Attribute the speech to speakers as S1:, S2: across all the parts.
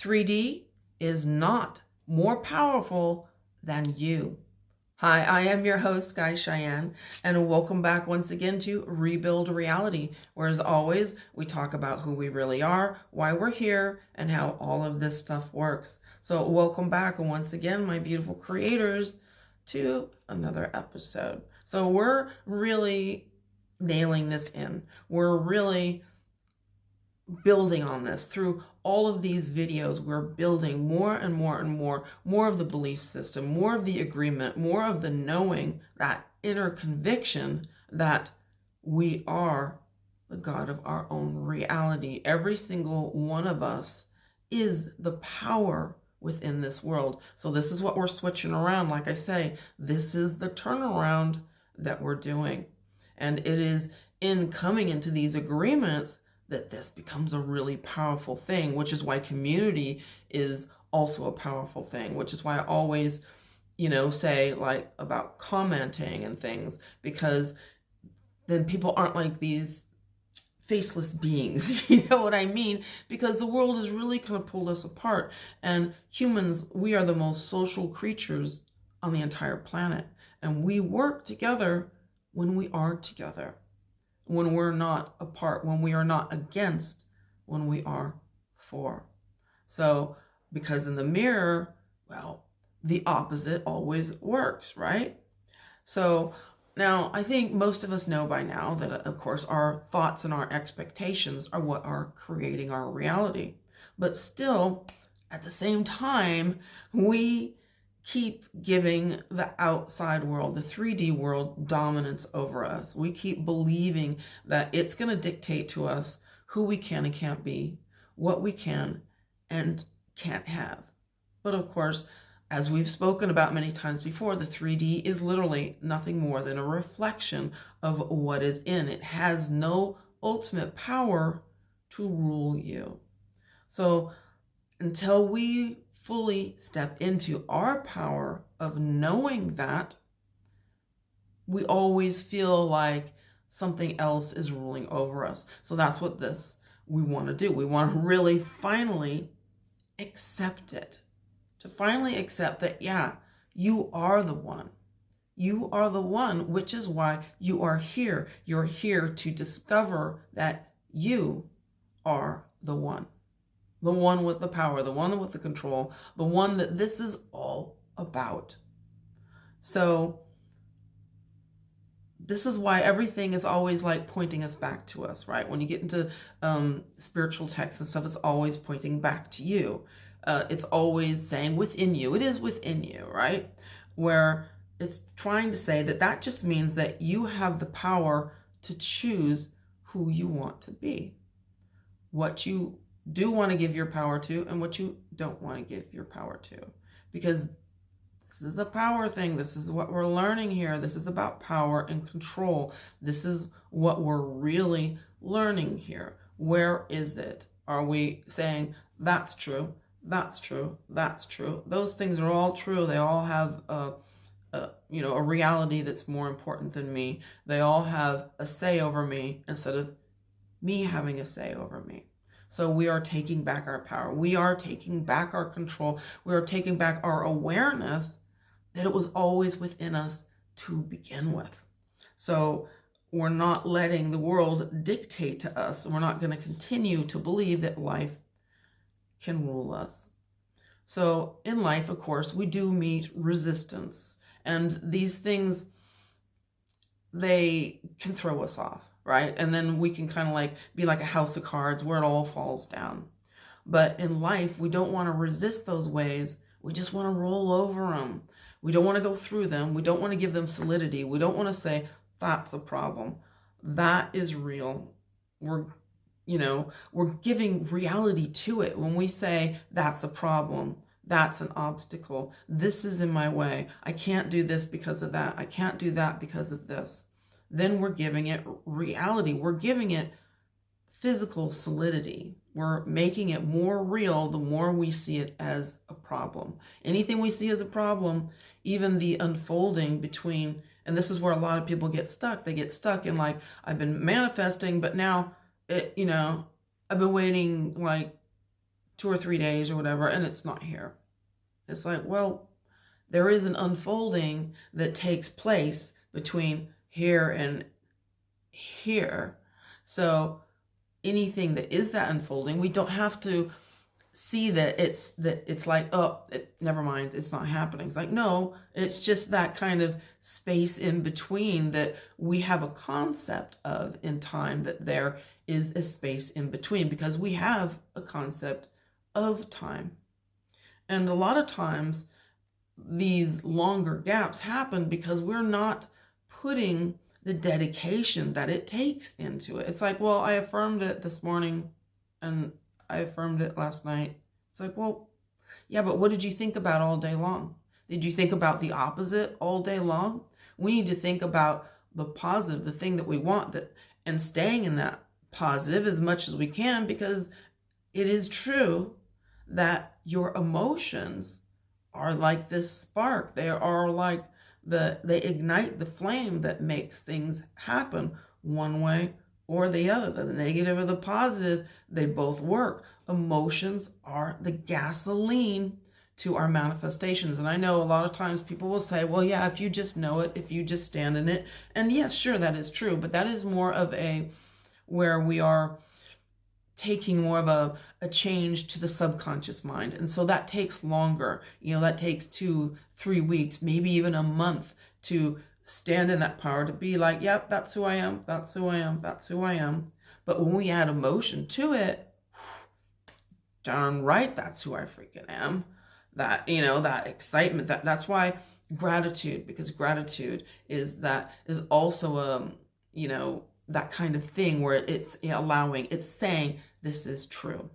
S1: 3D is not more powerful than you. Hi, I am your host, Sky Cheyenne, and welcome back once again to Rebuild Reality, where as always, we talk about who we really are, why we're here, and how all of this stuff works. So welcome back once again, my beautiful creators, to another episode. So we're really nailing this in. We're really building on this through all of these videos. We're building more and more and more of the belief system, more of the agreement, more of the knowing, that inner conviction that we are the God of our own reality. Every single one of us is the power within this world. So this is what we're switching around. Like I say, this is the turnaround that we're doing. And it is in coming into these agreements that this becomes a really powerful thing, which is why community is also a powerful thing, which is why I always, say like about commenting and things, because then people aren't like these faceless beings, you know what I mean? Because the world has really kind of pulled us apart, and humans, we are the most social creatures on the entire planet, and we work together when we are together, when we're not apart, when we are not against, when we are for. So, because in the mirror, well, the opposite always works, right? So now I think most of us know by now that, of course, our thoughts and our expectations are what are creating our reality. But still, at the same time, we keep giving the outside world, the 3D world, dominance over us. We keep believing that it's going to dictate to us who we can and can't be, what we can and can't have. But of course, as we've spoken about many times before, the 3D is literally nothing more than a reflection of what is in. It has no ultimate power to rule you. So until we fully step into our power of knowing that, we always feel like something else is ruling over us. So that's what we want to do. We want to really finally accept it. To finally accept that, yeah, you are the one. You are the one, which is why you are here. You're here to discover that you are the one. The one with the power, the one with the control, the one that this is all about. So this is why everything is always like pointing us back to us, right? When you get into spiritual texts and stuff, it's always pointing back to you. It's always saying within you. It is within you, right? Where it's trying to say that just means that you have the power to choose who you want to be, what you do want to give your power to, and what you don't want to give your power to. Because this is a power thing. This is what we're learning here. This is about power and control. This is what we're really learning here. Where is it? Are we saying that's true, that's true, that's true? Those things are all true. They all have a reality that's more important than me. They all have a say over me instead of me having a say over me. So we are taking back our power. We are taking back our control. We are taking back our awareness that it was always within us to begin with. So we're not letting the world dictate to us. We're not going to continue to believe that life can rule us. So in life, of course, we do meet resistance. And these things, they can throw us off. Right? And then we can kind of like be like a house of cards where it all falls down. But in life, we don't want to resist those waves. We just want to roll over them. We don't want to go through them. We don't want to give them solidity. We don't want to say, that's a problem. That is real. We're giving reality to it. When we say, that's a problem, that's an obstacle, this is in my way, I can't do this because of that, I can't do that because of this, then we're giving it reality. We're giving it physical solidity. We're making it more real the more we see it as a problem. Anything we see as a problem, even the unfolding between, and this is where a lot of people get stuck. They get stuck in like, I've been manifesting, but now, I've been waiting like 2 or 3 days or whatever, and it's not here. It's like, well, there is an unfolding that takes place between here and here. So anything that is that unfolding, we don't have to see that it's like, oh, never mind, it's not happening. It's like, no, it's just that kind of space in between that we have a concept of in time, that there is a space in between, because we have a concept of time. And a lot of times these longer gaps happen because we're not putting the dedication that it takes into it. It's like, well, I affirmed it this morning and I affirmed it last night. It's like, well, yeah, but what did you think about all day long? Did you think about the opposite all day long? We need to think about the positive, the thing that we want, that, and staying in that positive as much as we can, because it is true that your emotions are like this spark. They are like they ignite the flame that makes things happen one way or the other. The negative or the positive, they both work. Emotions are the gasoline to our manifestations. And I know a lot of times people will say, well, yeah, if you just know it, if you just stand in it. And yes, sure, that is true. But that is more of where we are taking more of a change to the subconscious mind. And so that takes longer. That takes 2-3 weeks, maybe even a month to stand in that power, to be like, yep, that's who I am. That's who I am. That's who I am. But when we add emotion to it, darn right, that's who I freaking am. That, that excitement, that's why gratitude, because gratitude is also that kind of thing where it's allowing, it's saying, this is true.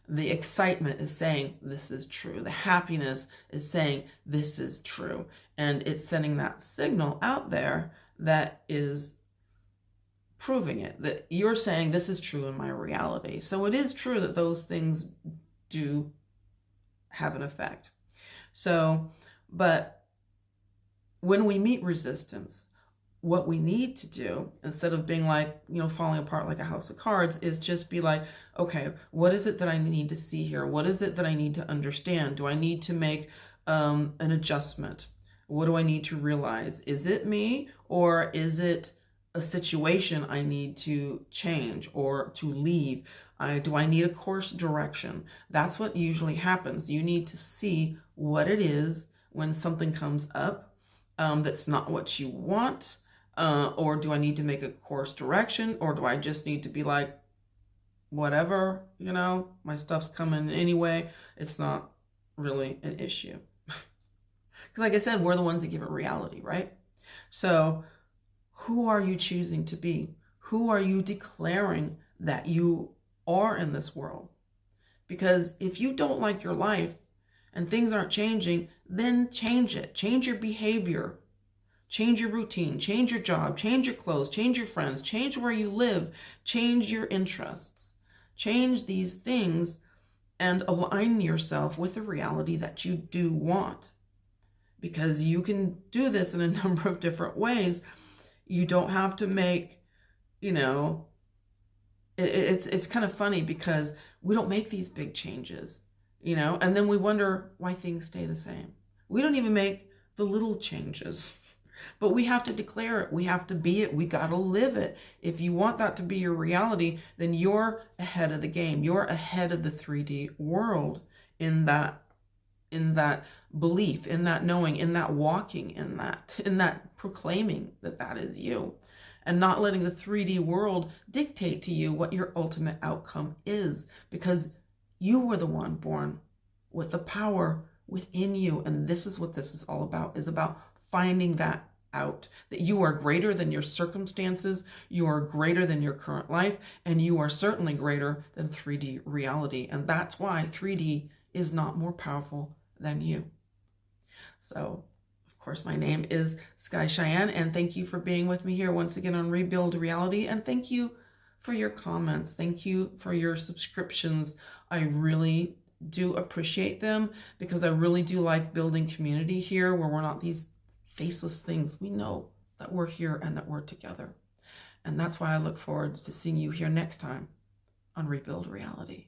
S1: The excitement is saying, this is true. The happiness is saying, this is true. And it's sending that signal out there that is proving it, that you're saying, this is true in my reality. So it is true that those things do have an effect. So, but when we meet resistance, what we need to do, instead of being like, falling apart like a house of cards, is just be like, okay, what is it that I need to see here? What is it that I need to understand? Do I need to make an adjustment? What do I need to realize? Is it me, or is it a situation I need to change or to leave? Do I need a course direction? That's what usually happens. You need to see what it is when something comes up that's not what you want. Or do I need to make a course direction? Or do I just need to be like, whatever, my stuff's coming anyway. It's not really an issue. Because like I said, we're the ones that give it reality, right? So who are you choosing to be? Who are you declaring that you are in this world? Because if you don't like your life and things aren't changing, then change it. Change your behavior. Change your routine, change your job, change your clothes, change your friends, change where you live, change your interests. Change these things and align yourself with the reality that you do want. Because you can do this in a number of different ways. You don't have to make, it's kind of funny because we don't make these big changes, and then we wonder why things stay the same. We don't even make the little changes. But we have to declare it. We have to be it. We got to live it. If you want that to be your reality, then you're ahead of the game. You're ahead of the 3D world in that belief, in that knowing, in that walking, in that proclaiming that is you, and not letting the 3D world dictate to you what your ultimate outcome is, because you were the one born with the power within you. And this is what this is all about, is about finding that out, that you are greater than your circumstances, you are greater than your current life, and you are certainly greater than 3D reality. And that's why 3D is not more powerful than you. So, of course, my name is Sky Cheyenne, and thank you for being with me here once again on Rebuild Reality, and thank you for your comments. Thank you for your subscriptions. I really do appreciate them, because I really do like building community here where we're not these faceless things. We know that we're here and that we're together. And that's why I look forward to seeing you here next time on Rebuild Reality.